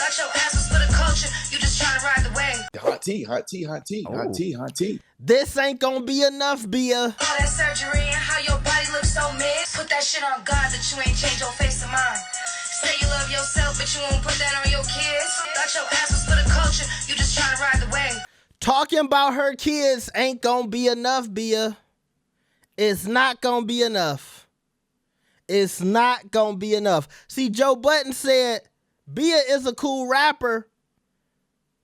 Thought your ass was for the culture, you just trying to ride the wave. Hot tea, hot tea, hot tea, hot tea, hot tea. This ain't gonna be enough, Bia. All that surgery and how your body looks so mixed. Put that shit on God that you ain't changed your face to mine. Say you love yourself, but you won't put that on your kids. Thought your ass was for the culture, you just trying to ride the wave. Talking about her kids ain't gonna be enough, Bia. It's not gonna be enough. It's not gonna be enough. See, Joe Budden said Bia is a cool rapper,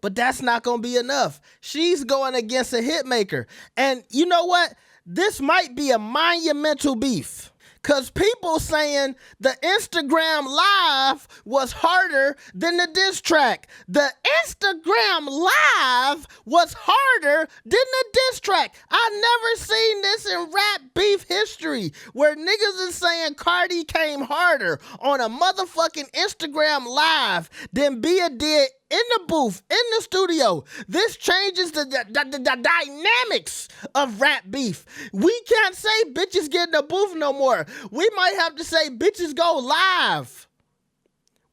but that's not gonna be enough. She's going against a hitmaker. And you know what? This might be a monumental beef. Cause people saying the Instagram live was harder than the diss track. The Instagram live was harder than the diss track. I never seen this in rap beef history where niggas is saying Cardi came harder on a motherfucking Instagram live than Bia did in the booth, in the studio. This changes the dynamics of rap beef. We can't say bitches get in the booth no more. We might have to say bitches go live.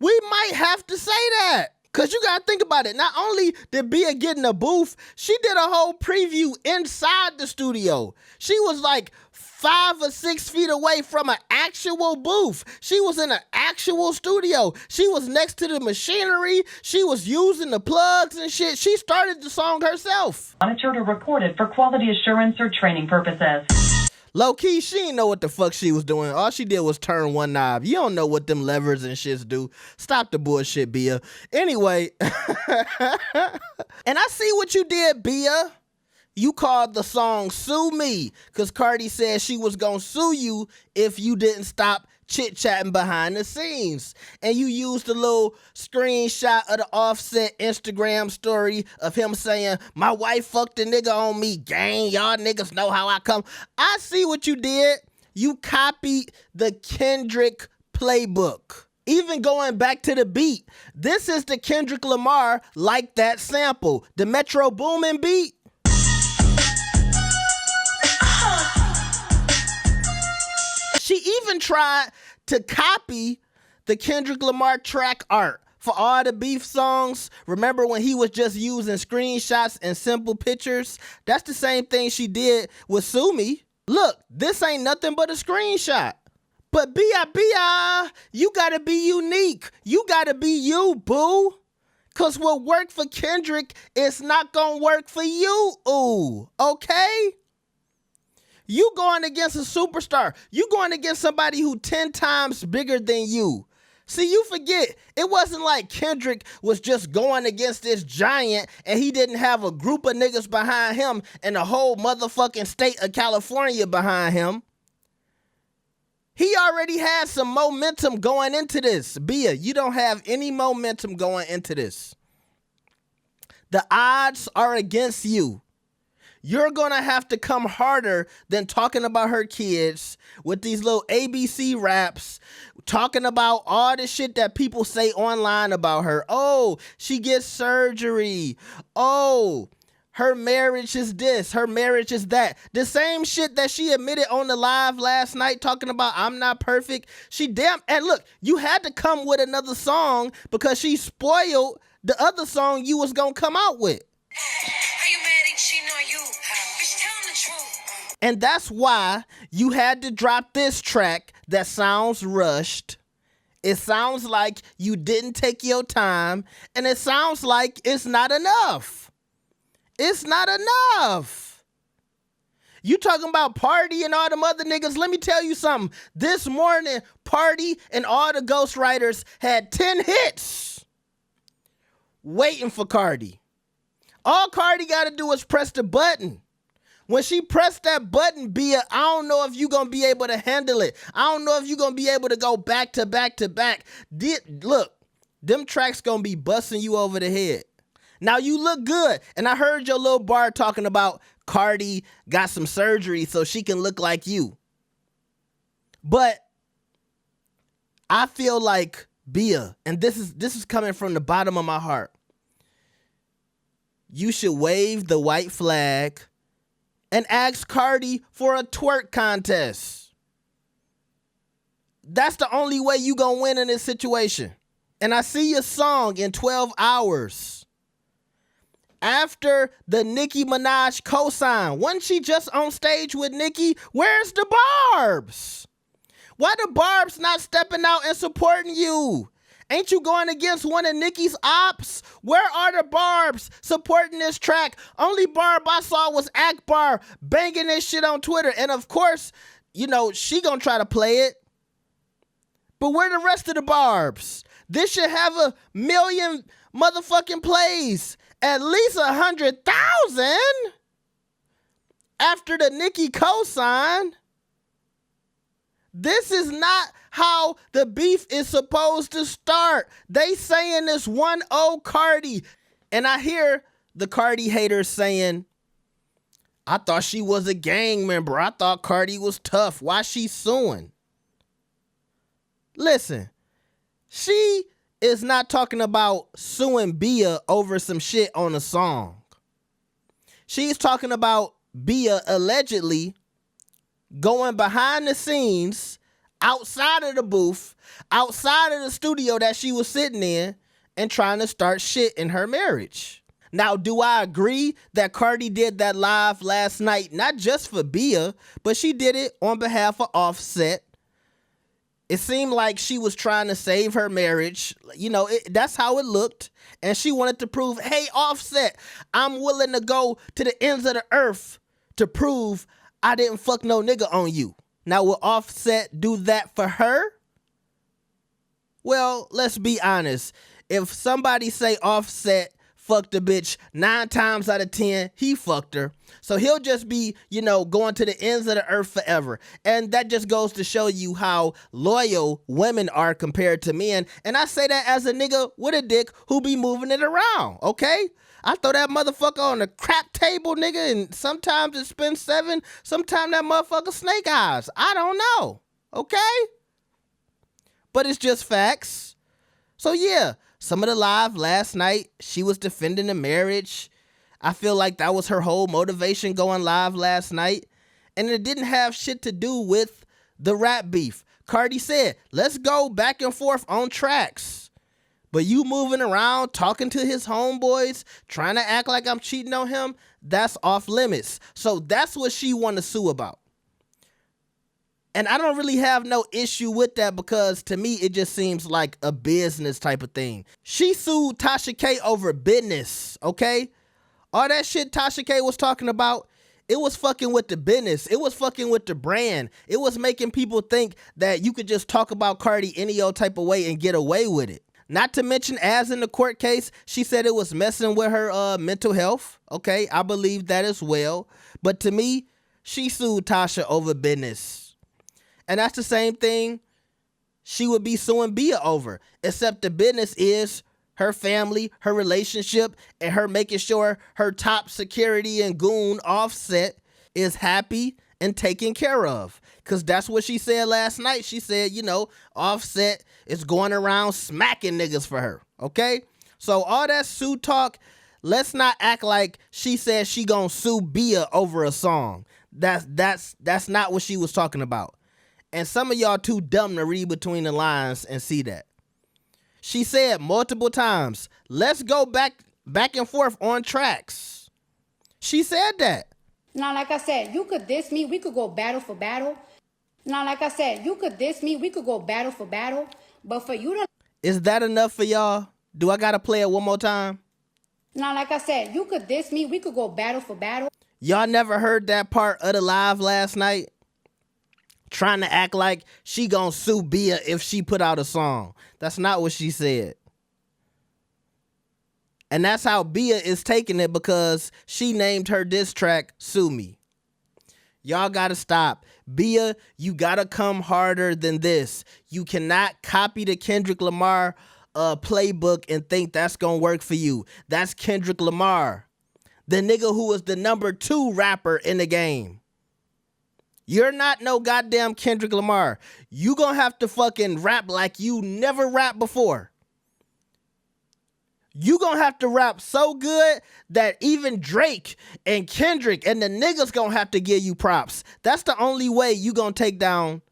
We might have to say that. Because you got to think about it. Not only did Bia get in the booth, she did a whole preview inside the studio. She was like 5 or 6 feet away from an actual booth. She was in an actual studio. She was next to the machinery. She was using the plugs and shit. She started the song herself. Monitored or recorded for quality assurance or training purposes. Low key, she didn't know what the fuck she was doing. All she did was turn one knob. You don't know what them levers and shits do. Stop the bullshit, Bia. Anyway, and I see what you did, Bia. You called the song Sue Me because Cardi said she was going to sue you if you didn't stop chit-chatting behind the scenes. And you used a little screenshot of the Offset Instagram story of him saying, my wife fucked a nigga on me, gang. Y'all niggas know how I come. I see what you did. You copied the Kendrick playbook. Even going back to the beat, this is the Kendrick Lamar Like That sample. The Metro Boomin beat. She even tried to copy the Kendrick Lamar track art for all the beef songs. Remember when he was just using screenshots and simple pictures? That's the same thing she did with Sue Me. Look, this ain't nothing but a screenshot. But Bia, you gotta be unique. You gotta be you, boo. Cause what worked for Kendrick is not gonna work for you, okay? You going against a superstar. You going against somebody who 10 times bigger than you. See, you forget, it wasn't like Kendrick was just going against this giant and he didn't have a group of niggas behind him and the whole motherfucking state of California behind him. He already had some momentum going into this. Bia, you don't have any momentum going into this. The odds are against you. You're going to have to come harder than talking about her kids with these little ABC raps, talking about all the shit that people say online about her. Oh, she gets surgery. Oh, her marriage is this. Her marriage is that. The same shit that she admitted on the live last night talking about I'm not perfect. And look, you had to come with another song because she spoiled the other song you was going to come out with. How you mad at cheating on you? Bitch, tell them the truth. And that's why you had to drop this track that sounds rushed. It sounds like you didn't take your time, and it sounds like it's not enough. It's not enough. You talking about Party and all them other niggas? Let me tell you something. This morning, Party and all the ghostwriters had 10 hits waiting for Cardi. All Cardi got to do is press the button. When she pressed that button, Bia, I don't know if you're going to be able to handle it. I don't know if you're going to be able to go back to back to back. Look, them tracks going to be busting you over the head. Now, you look good. And I heard your little bar talking about Cardi got some surgery so she can look like you. But I feel like Bia, and this is coming from the bottom of my heart, you should wave the white flag and ask Cardi for a twerk contest. That's the only way you gonna win in this situation. And I see your song in 12 hours. After the Nicki Minaj cosign, wasn't she just on stage with Nicki? Where's the Barbz? Why the Barbz not stepping out and supporting you? Ain't you going against one of Nicki's ops? Where are the Barbz supporting this track? Only Barb I saw was Akbar banging this shit on Twitter. And of course, you know, she gonna try to play it. But where the rest of the Barbz? This should have 1 million motherfucking plays. At least 100,000 after the Nicki cosign. This is not how the beef is supposed to start. They saying this 1-0 Cardi. And I hear the Cardi haters saying, I thought she was a gang member. I thought Cardi was tough. Why she suing? Listen, she is not talking about suing Bia over some shit on a song. She's talking about Bia allegedly going behind the scenes, outside of the booth, outside of the studio that she was sitting in, and trying to start shit in her marriage. Now, do I agree that Cardi did that live last night, not just for Bia, but she did it on behalf of Offset? It seemed like she was trying to save her marriage. You know, that's how it looked. And she wanted to prove, hey, Offset, I'm willing to go to the ends of the earth to prove I didn't fuck no nigga on you. Now, will Offset do that for her? Well, let's be honest. If somebody say Offset fucked a bitch 9 times out of 10, he fucked her. So he'll just be, you know, going to the ends of the earth forever. And that just goes to show you how loyal women are compared to men. And I say that as a nigga with a dick who be moving it around, okay? I throw that motherfucker on the crap table, nigga, and sometimes it spins 7, sometimes that motherfucker snake eyes. I don't know, okay? But it's just facts. So yeah, some of the live last night, she was defending the marriage. I feel like that was her whole motivation going live last night. And it didn't have shit to do with the rap beef. Cardi said, let's go back and forth on tracks. But you moving around, talking to his homeboys, trying to act like I'm cheating on him, that's off limits. So that's what she want to sue about. And I don't really have no issue with that because to me, it just seems like a business type of thing. She sued Tasha K over business, okay? All that shit Tasha K was talking about, it was fucking with the business. It was fucking with the brand. It was making people think that you could just talk about Cardi any old type of way and get away with it. Not to mention, as in the court case, she said it was messing with her mental health. Okay, I believe that as well. But to me, she sued Tasha over business. And that's the same thing she would be suing Bia over. Except the business is her family, her relationship, and her making sure her top security and goon Offset is happy and taken care of. Because that's what she said last night. She said, you know, Offset is going around smacking niggas for her. Okay? So all that sue talk, let's not act like she said she gonna sue Bia over a song. That's not what she was talking about. And some of y'all too dumb to read between the lines and see that. She said multiple times, let's go back and forth on tracks. She said that. Now, like I said, you could diss me, we could go battle for battle. Now, like I said, you could diss me, we could go battle for battle. But for you to... Is that enough for y'all? Do I gotta play it one more time? Now, like I said, you could diss me, we could go battle for battle. Y'all never heard that part of the live last night? Trying to act like she gonna sue Bia if she put out a song. That's not what she said. And that's how Bia is taking it because she named her diss track Sue Me. Y'all gotta stop. Bia, you gotta come harder than this. You cannot copy the Kendrick Lamar playbook and think that's gonna work for you. That's Kendrick Lamar, the nigga who was the #2 rapper in the game. You're not no goddamn Kendrick Lamar. You gonna have to fucking rap like you never rapped before. You gonna have to rap so good that even Drake and Kendrick and the niggas gonna have to give you props. That's the only way you gonna take down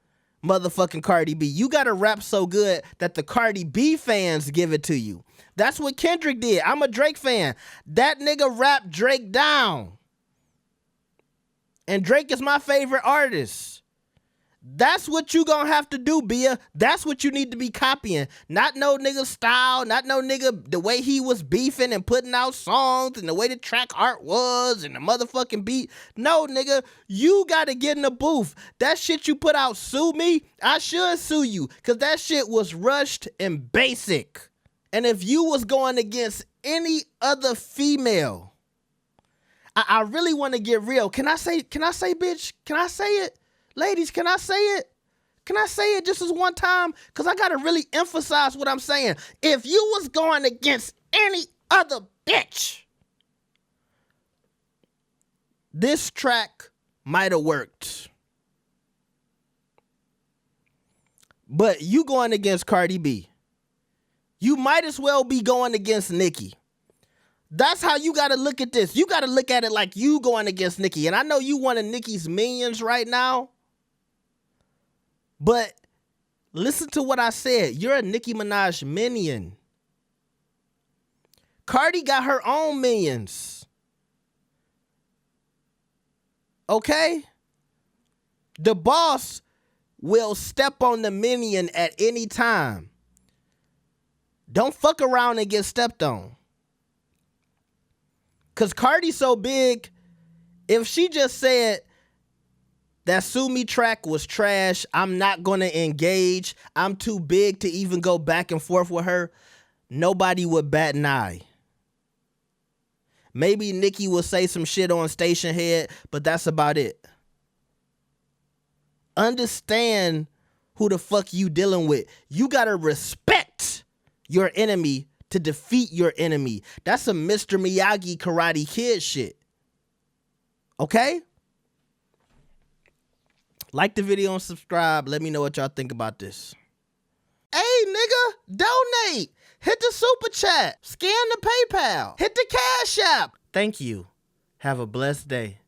motherfucking Cardi B. You gotta rap so good that the Cardi B fans give it to you. That's what Kendrick did. I'm a Drake fan. That nigga rapped Drake down. And Drake is my favorite artist. That's what you gonna have to do, Bia. That's what you need to be copying. Not no nigga style, not no nigga the way he was beefing and putting out songs and the way the track art was and the motherfucking beat. No, nigga, you gotta get in the booth. That shit you put out, sue me, I should sue you. Cause that shit was rushed and basic. And if you was going against any other female, I really want to get real. Can I say, bitch? Can I say it? Ladies, can I say it? Can I say it just as one time? Because I got to really emphasize what I'm saying. If you was going against any other bitch, this track might have worked. But you going against Cardi B. You might as well be going against Nicki. That's how you got to look at this. You got to look at it like you going against Nicki. And I know you one of Nicki's minions right now. But listen to what I said. You're a Nicki Minaj minion. Cardi got her own minions. Okay? The boss will step on the minion at any time. Don't fuck around and get stepped on. Because Cardi's so big, if she just said, that Sue Me track was trash, I'm not going to engage, I'm too big to even go back and forth with her, nobody would bat an eye. Maybe Nicki will say some shit on Station Head, but that's about it. Understand who the fuck you dealing with. You got to respect your enemy to defeat your enemy. That's some Mr. Miyagi Karate Kid shit. Okay? Like the video and subscribe. Let me know what y'all think about this. Hey, nigga, donate. Hit the super chat. Scan the PayPal. Hit the Cash App. Thank you. Have a blessed day.